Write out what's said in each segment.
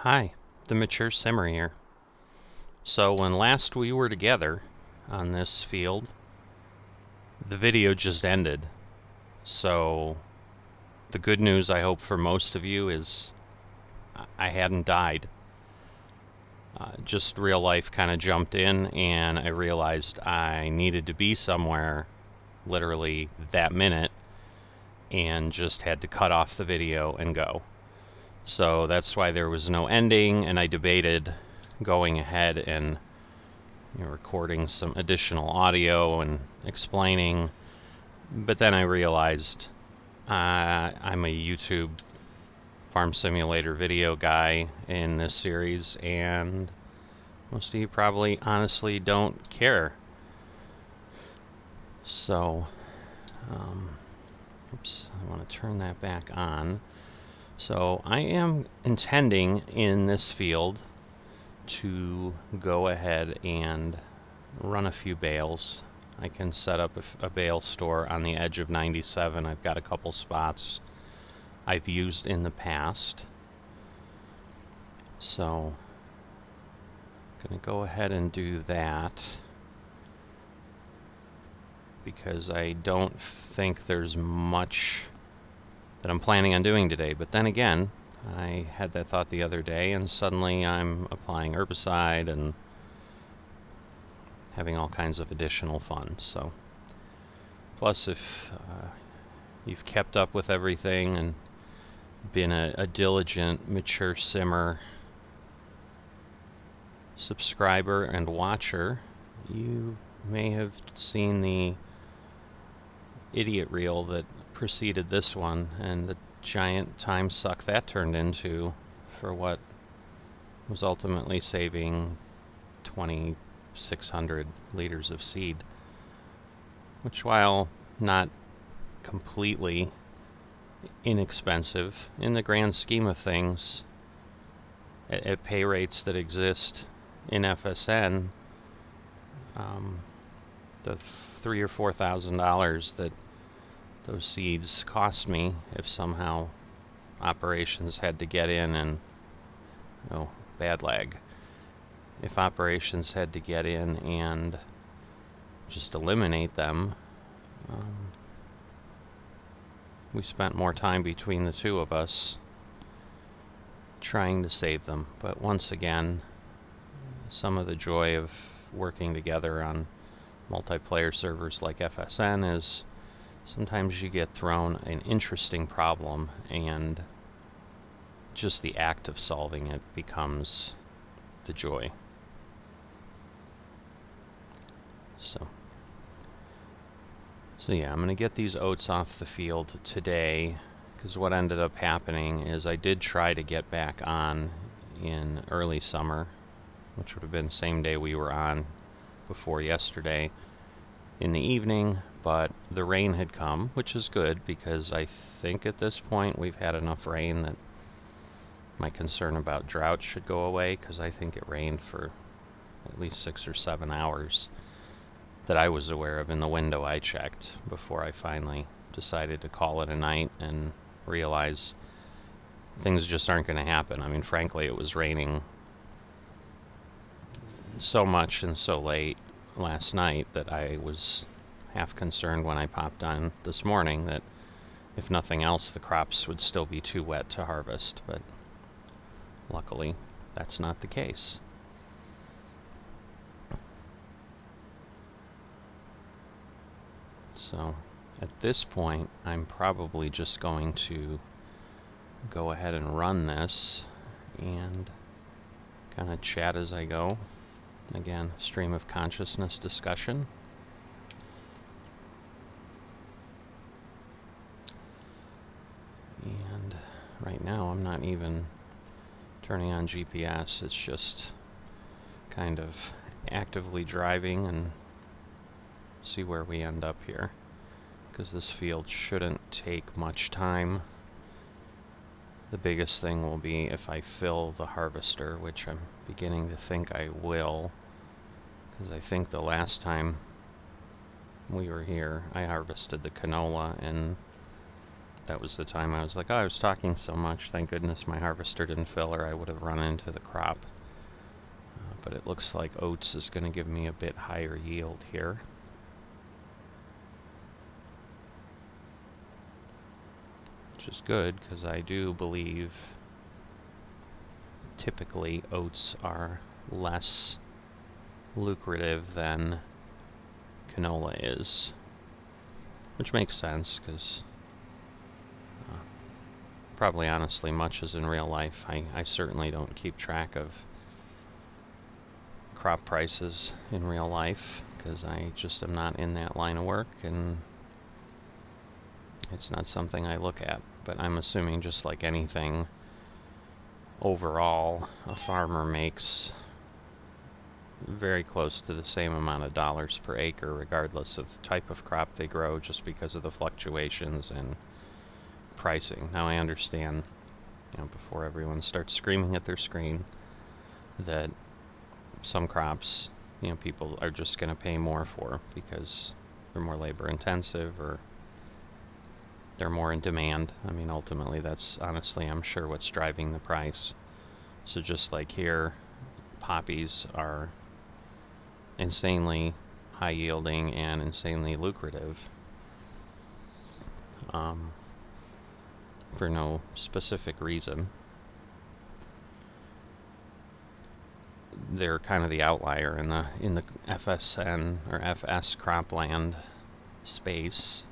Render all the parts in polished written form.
Hi, the Mature Simmer here. So when last we were together on this field, the video just ended. So the good news, I hope, for most of you is I hadn't died. Just real life kind of jumped in and I realized I needed to be somewhere literally that minute and just had to cut off the video and go. So that's why there was no ending, and I debated going ahead and recording some additional audio and explaining, but then I realized I'm a YouTube farm simulator video guy in this series, and most of you probably honestly don't care. So, oops, I want to turn that back on. So I am intending in this field to go ahead and run a few bales. I can set up a bale store on the edge of 97. I've got a couple spots I've used in the past. So I'm going to go ahead and do that because I don't think there's much that I'm planning on doing today. But then again, I had that thought the other day, and suddenly I'm applying herbicide and having all kinds of additional fun. So, plus, if you've kept up with everything and been a diligent Mature Simmer subscriber and watcher, you may have seen the idiot reel that preceded this one, and the giant time suck that turned into for what was ultimately saving 2,600 liters of seed, which, while not completely inexpensive in the grand scheme of things, at pay rates that exist in FSN, the $3,000 or $4,000 that those seeds cost me, if somehow operations had to get in and, bad lag. If operations had to get in and just eliminate them, we spent more time between the two of us trying to save them. But once again, some of the joy of working together on multiplayer servers like FSN is sometimes you get thrown an interesting problem, and just the act of solving it becomes the joy. So yeah, I'm going to get these oats off the field today, because what ended up happening is I did try to get back on in early summer, which would have been the same day we were on before yesterday, in the evening, but the rain had come, which is good, because I think at this point we've had enough rain that my concern about drought should go away, because I think it rained for at least 6 or 7 hours that I was aware of in the window I checked before I finally decided to call it a night and realize things just aren't going to happen. I mean, frankly, it was raining so much and so late last night that I was half concerned when I popped on this morning that if nothing else, the crops would still be too wet to harvest, but luckily that's not the case. So at this point, I'm probably just going to go ahead and run this and kind of chat as I go. Again, stream of consciousness discussion. And right now I'm not even turning on GPS, it's just kind of actively driving and see where we end up here, because this field shouldn't take much time. The biggest thing will be if I fill the harvester, which I'm beginning to think I will, because I think the last time we were here I harvested the canola in that was the time I was like, oh, I was talking so much. Thank goodness my harvester didn't fill, or I would have run into the crop. But it looks like oats is going to give me a bit higher yield here. Which is good, because I do believe typically oats are less lucrative than canola is. Which makes sense, because probably honestly much as in real life, I certainly don't keep track of crop prices in real life, because I just am not in that line of work, and it's not something I look at. But I'm assuming, just like anything, overall, a farmer makes very close to the same amount of dollars per acre, regardless of the type of crop they grow, just because of the fluctuations in pricing. Now, I understand, before everyone starts screaming at their screen, that some crops, people are just going to pay more for because they're more labor intensive, or they're more in demand. I mean, ultimately, that's honestly, I'm sure, what's driving the price. So just like here, poppies are insanely high yielding and insanely lucrative, for no specific reason. They're kind of the outlier in the FSN or FS cropland space.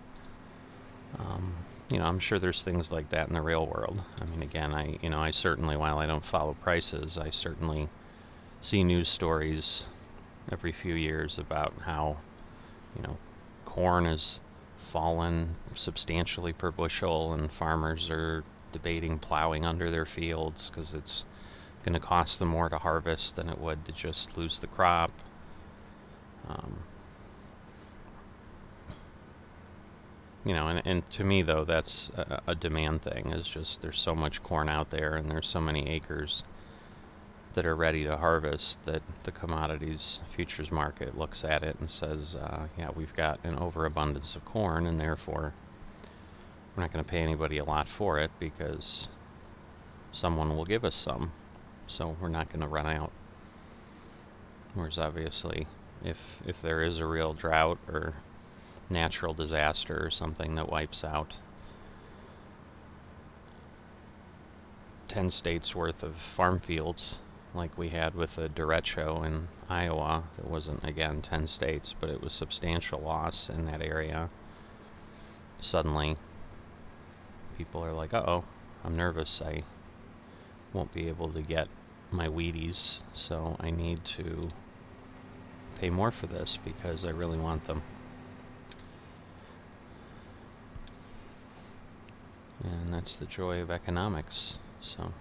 I'm sure there's things like that in the real world. I mean, again, I certainly, while I don't follow prices, I certainly see news stories every few years about how, corn has fallen substantially per bushel, and farmers are debating plowing under their fields because it's going to cost them more to harvest than it would to just lose the crop. And to me, though, that's a demand thing. Is just there's so much corn out there, and there's so many acres that are ready to harvest, that the commodities futures market looks at it and says, yeah, we've got an overabundance of corn, and therefore we're not going to pay anybody a lot for it because someone will give us some, so we're not going to run out. Whereas obviously, if there is a real drought or natural disaster or something that wipes out 10 states worth of farm fields, like we had with the derecho in Iowa, that wasn't, again, 10 states, but it was substantial loss in that area. Suddenly, people are like, uh-oh, I'm nervous, I won't be able to get my Wheaties, so I need to pay more for this because I really want them. And that's the joy of economics, so.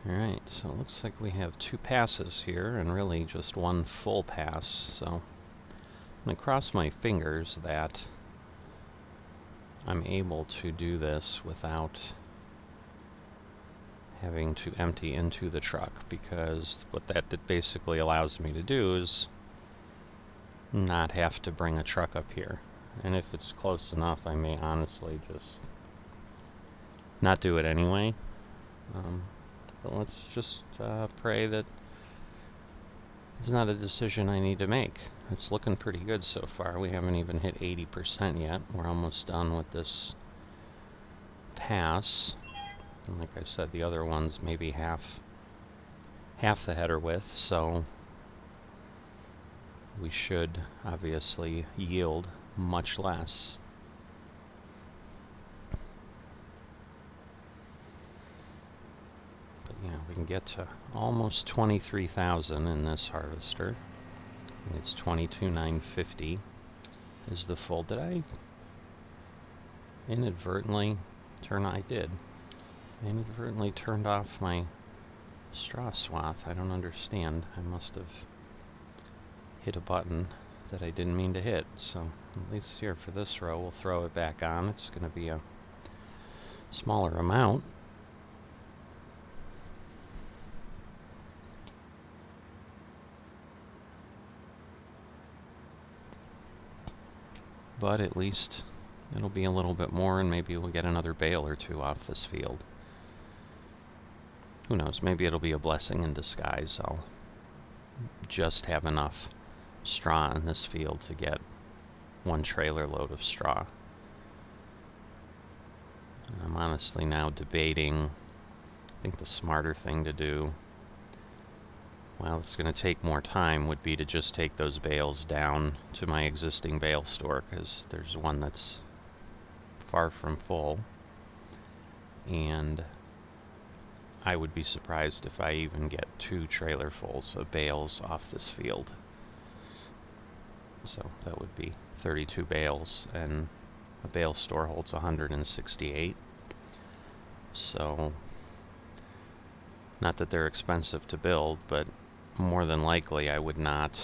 Alright, so it looks like we have 2 passes here, and really just 1 full pass, so I'm going to cross my fingers that I'm able to do this without having to empty into the truck, because what that basically allows me to do is not have to bring a truck up here. And if it's close enough, I may honestly just not do it anyway. But let's just pray that it's not a decision I need to make. It's looking pretty good so far. We haven't even hit 80% yet. We're almost done with this pass. And like I said, the other one's maybe half the header width, so we should obviously yield much less. But yeah, we can get to almost 23,000 in this harvester. It's 22,950 is the full. Did I inadvertently turn? I did. I inadvertently turned off my straw swath. I don't understand. I must have hit a button that I didn't mean to hit. So at least here for this row, we'll throw it back on. It's going to be a smaller amount. but at least it'll be a little bit more, and maybe we'll get another bale or two off this field. Who knows, maybe it'll be a blessing in disguise. I'll just have enough straw in this field to get one trailer load of straw. And I'm honestly now debating, I think the smarter thing to do, well, it's going to take more time, would be to just take those bales down to my existing bale store, because there's one that's far from full, and I would be surprised if I even get 2 trailerfuls of bales off this field. So that would be 32 bales, and a bale store holds 168. So, not that they're expensive to build, but more than likely I would not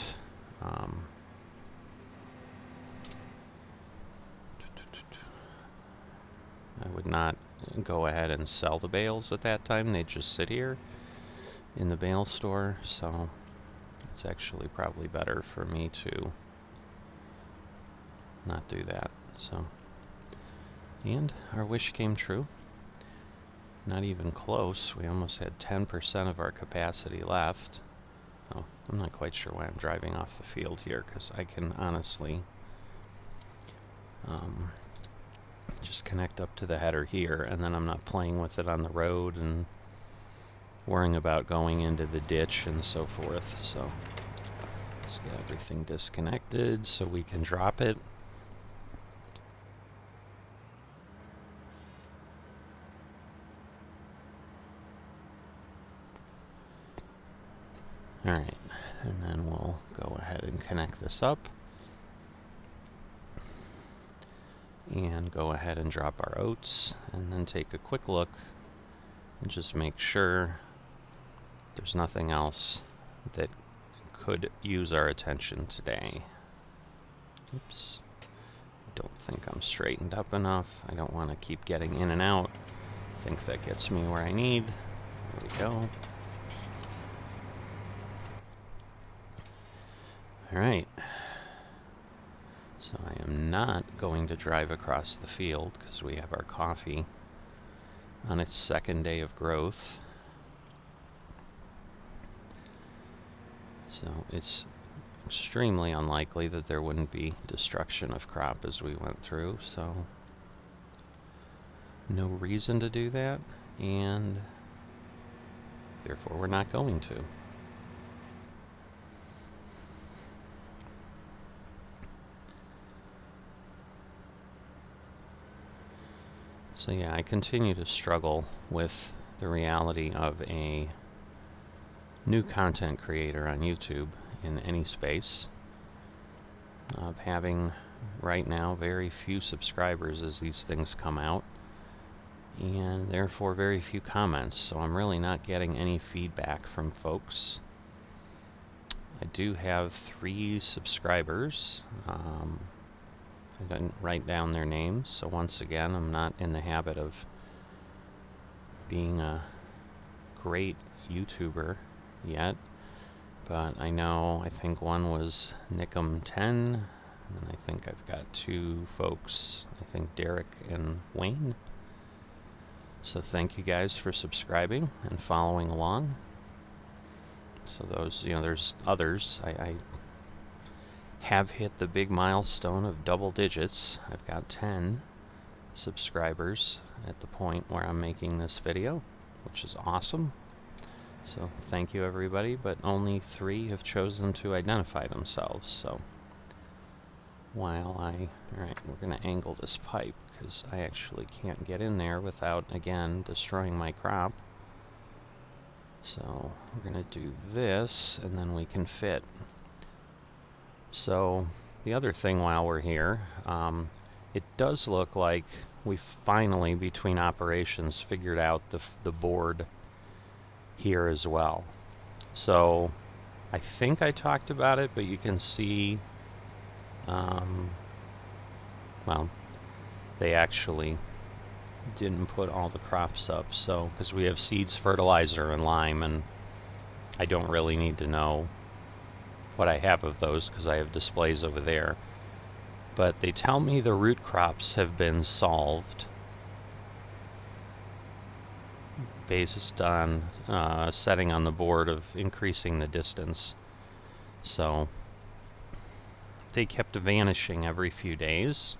go ahead and sell the bales at that time. They'd just sit here in the bale store, so it's actually probably better for me to not do that. So, and our wish came true. Not even close. We almost had 10% of our capacity left. Oh, I'm not quite sure why I'm driving off the field here, because I can honestly just connect up to the header here, and then I'm not playing with it on the road and worrying about going into the ditch and so forth. So let's get everything disconnected so we can drop it. Alright, and then we'll go ahead and connect this up and go ahead and drop our oats, and then take a quick look and just make sure there's nothing else that could use our attention today. Oops, don't think I'm straightened up enough. I don't want to keep getting in and out. I think that gets me where I need. There we go. Alright, so I am not going to drive across the field because we have our coffee on its 2nd day of growth. So it's extremely unlikely that there wouldn't be destruction of crop as we went through, so no reason to do that, and therefore we're not going to. So yeah, I continue to struggle with the reality of a new content creator on YouTube in any space, of having right now very few subscribers as these things come out, and therefore very few comments. So I'm really not getting any feedback from folks. I do have 3 subscribers. I didn't write down their names, so once again, I'm not in the habit of being a great YouTuber yet, but I know, I think one was Nickum10, and I think I've got 2 folks, I think Derek and Wayne. So thank you guys for subscribing and following along. So those, there's others. I have hit the big milestone of double digits. I've got 10 subscribers at the point where I'm making this video, which is awesome. So thank you everybody, but only 3 have chosen to identify themselves. So while alright, we're going to angle this pipe because I actually can't get in there without, again, destroying my crop. So we're going to do this, and then we can fit. So the other thing while we're here, it does look like we finally, between operations, figured out the board here as well. So I think I talked about it, but you can see, well, they actually didn't put all the crops up. So, because we have seeds, fertilizer, and lime, and I don't really need to know what I have of those because I have displays over there. But they tell me the root crops have been solved based on setting on the board of increasing the distance. So they kept vanishing every few days,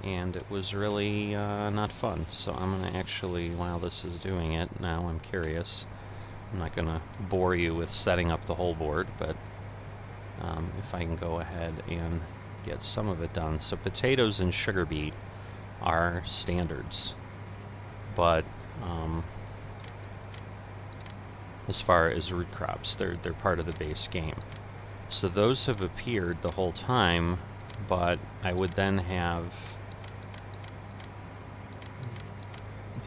and it was really not fun. So I'm going to actually, while this is doing it, now I'm curious. I'm not going to bore you with setting up the whole board, but if I can go ahead and get some of it done. So potatoes and sugar beet are standards, but as far as root crops, they're part of the base game. So those have appeared the whole time, but I would then have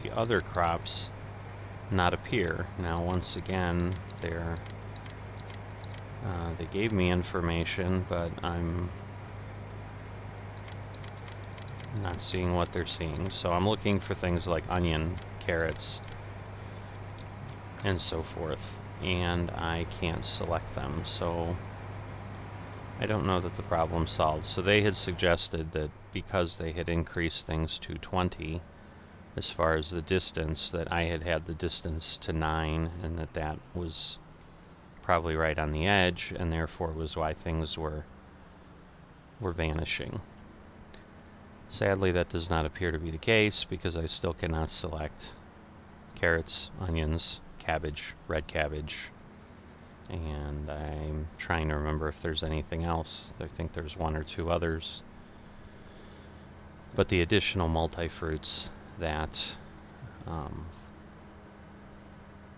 the other crops not appear. Now, once again, they gave me information, but I'm not seeing what they're seeing. So I'm looking for things like onion, carrots, and so forth, and I can't select them. So I don't know that the problem's solved. So they had suggested that because they had increased things to 20 as far as the distance, that I had the distance to 9, and that was probably right on the edge, and therefore was why things were vanishing. Sadly, that does not appear to be the case, because I still cannot select carrots, onions, cabbage, red cabbage, and I'm trying to remember if there's anything else. I think there's one or two others. But the additional multi-fruits that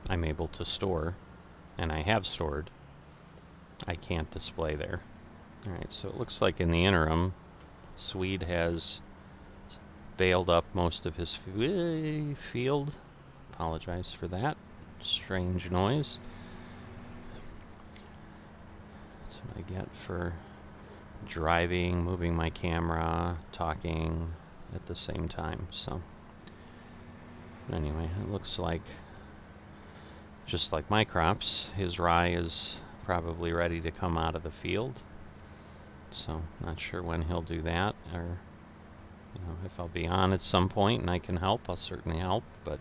I'm able to store, and I have stored, I can't display there. Alright, so it looks like in the interim, Swede has baled up most of his field. Apologize for that strange noise. That's what I get for driving, moving my camera, talking at the same time. So anyway, it looks like, just like my crops, his rye is probably ready to come out of the field. So not sure when he'll do that, or if I'll be on at some point and I can help, I'll certainly help. But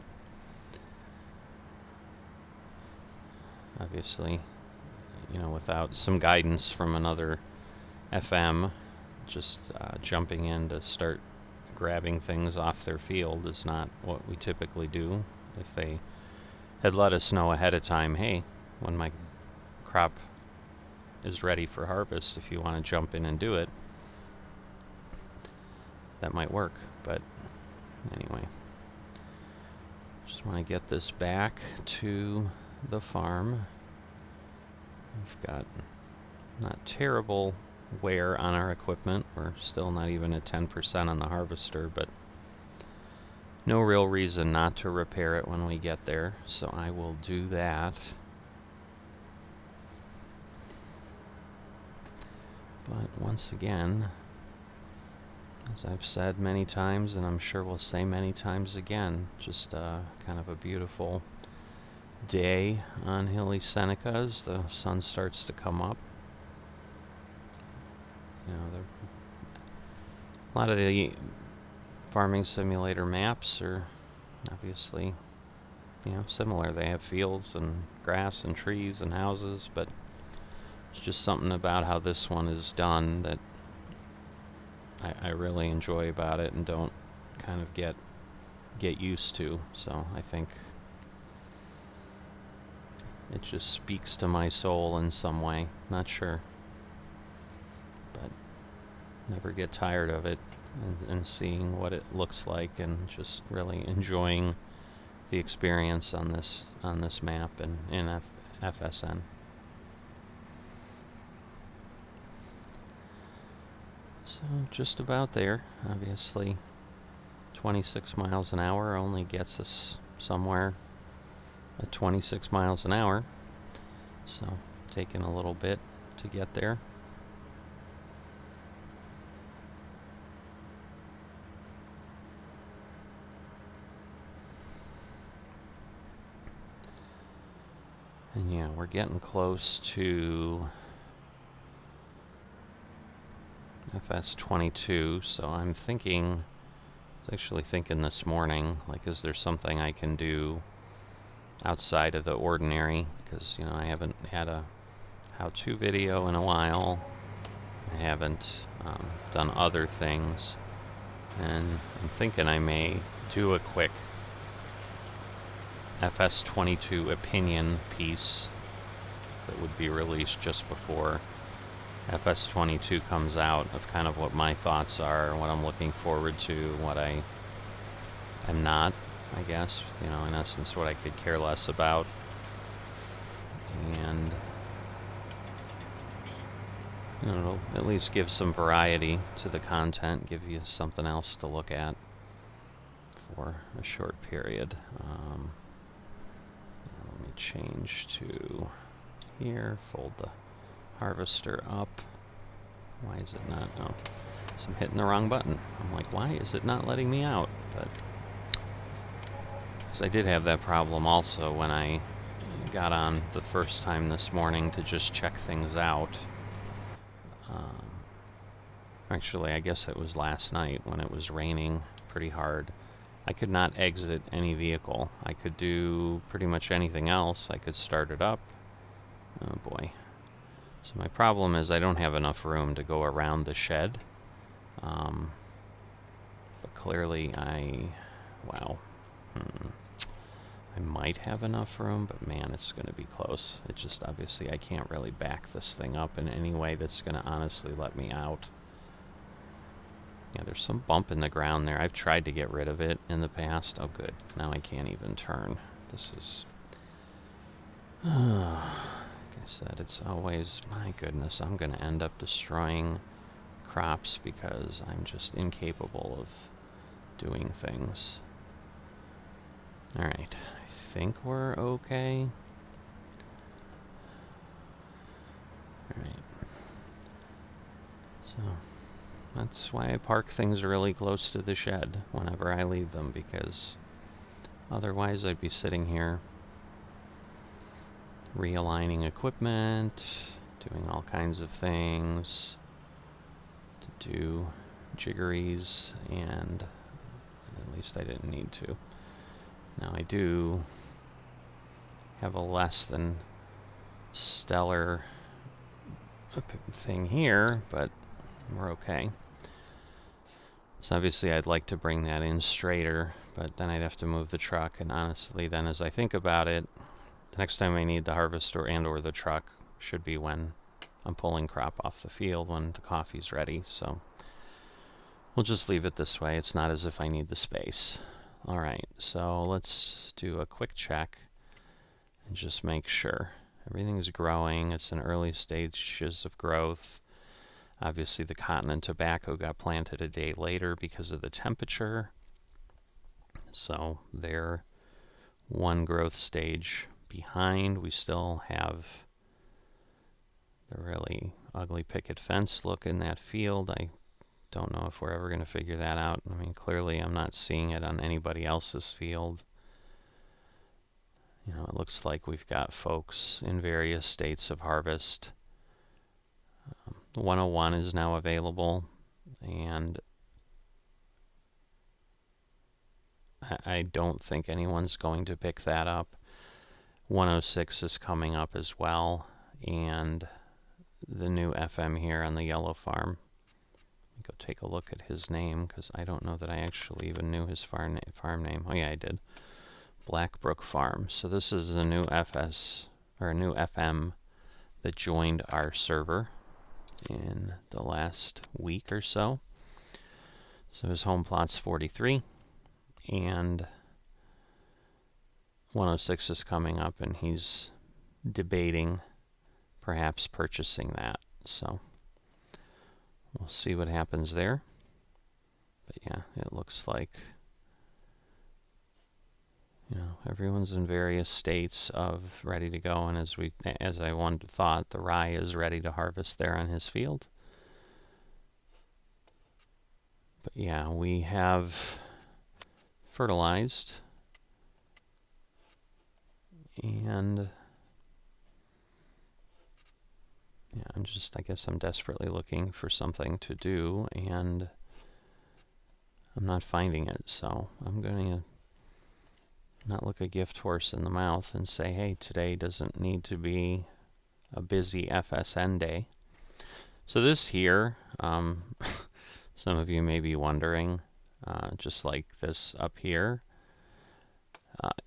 obviously, without some guidance from another FM, just jumping in to start grabbing things off their field is not what we typically do. If they had let us know ahead of time, hey, when my crop is ready for harvest, if you want to jump in and do it, that might work. But anyway, just want to get this back to the farm. We've got not terrible wear on our equipment. We're still not even at 10% on the harvester, but no real reason not to repair it when we get there, so I will do that. But once again, as I've said many times, and I'm sure we'll say many times again, just kind of a beautiful day on hilly Seneca as the sun starts to come up. A lot of the farming simulator maps are obviously, similar. They have fields and grass and trees and houses, but it's just something about how this one is done that I really enjoy about it and don't kind of get used to. So I think it just speaks to my soul in some way. Not sure, but never get tired of it and seeing what it looks like, and just really enjoying the experience on this map and in FSN. So just about there. Obviously 26 miles an hour only gets us somewhere at 26 miles an hour, so taking a little bit to get there. And yeah, we're getting close to FS22, so I'm thinking, I was actually thinking this morning, like, is there something I can do outside of the ordinary? Because, you know, I haven't had a how-to video in a while. I haven't done other things, and I'm thinking I may do a quick FS22 opinion piece that would be released just before FS22 comes out, of kind of what my thoughts are, what I'm looking forward to, what I am not, I guess, you know, in essence, what I could care less about. And, you know, it'll at least give some variety to the content, give you something else to look at for a short period. Let me change to here, fold the harvester up. Why is it not? Oh, so I'm hitting the wrong button. I'm like, why is it not letting me out? But because I did have that problem also when I got on the first time this morning to just check things out. Actually, I guess it was last night when it was raining pretty hard. I could not exit any vehicle. I could do pretty much anything else. I could start it up. Oh boy. So my problem is I don't have enough room to go around the shed. But clearly wow. I might have enough room, but man, it's going to be close. It just, obviously, I can't really back this thing up in any way that's going to honestly let me out. Yeah, there's some bump in the ground there. I've tried to get rid of it in the past. Oh, good. Now I can't even turn. This is... like I said, it's always... My goodness, I'm going to end up destroying crops because I'm just incapable of doing things. Alright, I think we're okay. Alright. So... that's why I park things really close to the shed whenever I leave them, because otherwise I'd be sitting here realigning equipment, doing all kinds of things to do jiggeries, and at least I didn't need to. Now I do have a less than stellar thing here, but we're okay. So obviously I'd like to bring that in straighter, but then I'd have to move the truck, and honestly then as I think about it, the next time I need the harvester and or the truck should be when I'm pulling crop off the field, when the coffee's ready. So we'll just leave it this way. It's not as if I need the space. Alright, so let's do a quick check and just make sure everything's growing. It's in early stages of growth. Obviously, the cotton and tobacco got planted a day later because of the temperature. So they're one growth stage behind. We still have the really ugly picket fence look in that field. I don't know if we're ever going to figure that out. I mean, clearly I'm not seeing it on anybody else's field. You know, it looks like we've got folks in various states of harvest. 101 is now available, and I don't think anyone's going to pick that up. 106 is coming up as well, and the new FM here on the yellow farm. Go take a look at his name, because I don't know that I actually even knew his farm name. Oh yeah, I did. Blackbrook Farm. So this is a new a new FM that joined our server in the last week or so. So his home plot's 43, and 106 is coming up, and he's debating perhaps purchasing that. So we'll see what happens there. But yeah, it looks like, you know, everyone's in various states of ready to go, and as I thought, the rye is ready to harvest there on his field. But yeah, we have fertilized, and Yeah, I guess I'm desperately looking for something to do, and I'm not finding it, so I'm going to not look a gift horse in the mouth and say, hey, today doesn't need to be a busy FSN day. So this here, some of you may be wondering, just like this up here,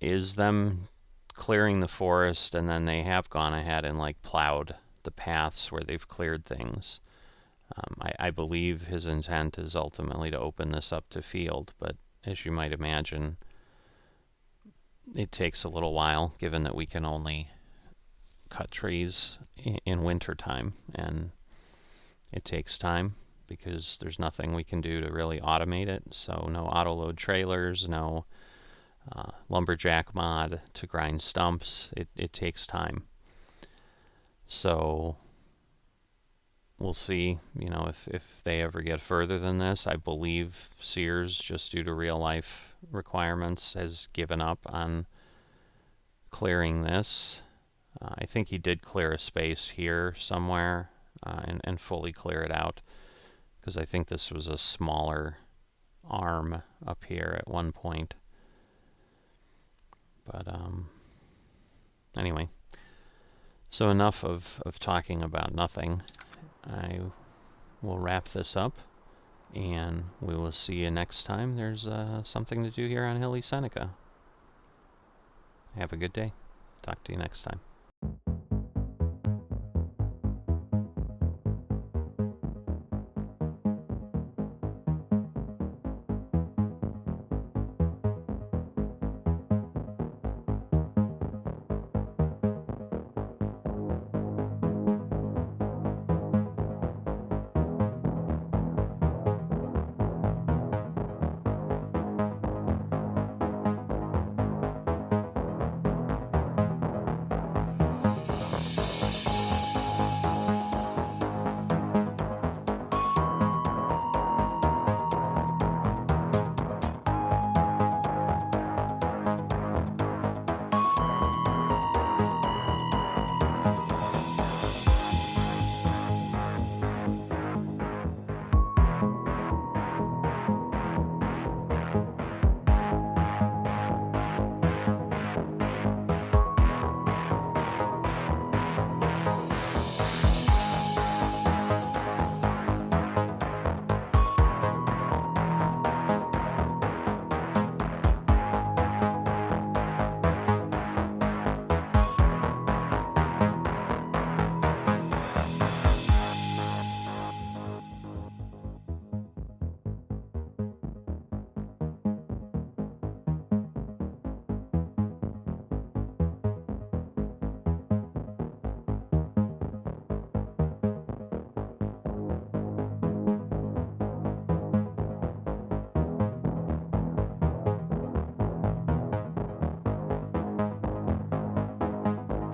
is them clearing the forest, and then they have gone ahead and like plowed the paths where they've cleared things. I believe his intent is ultimately to open this up to field, but as you might imagine, it takes a little while, given that we can only cut trees in winter time, and it takes time because there's nothing we can do to really automate it. So no auto load trailers, no lumberjack mod to grind stumps. It takes time. So we'll see, if they ever get further than this. I believe Sears, just due to real life requirements, has given up on clearing this. I think he did clear a space here somewhere and fully clear it out, because I think this was a smaller arm up here at one point. But anyway, so enough of talking about nothing. I will wrap this up, and we will see you next time there's something to do here on Hilly Seneca. Have a good day. Talk to you next time.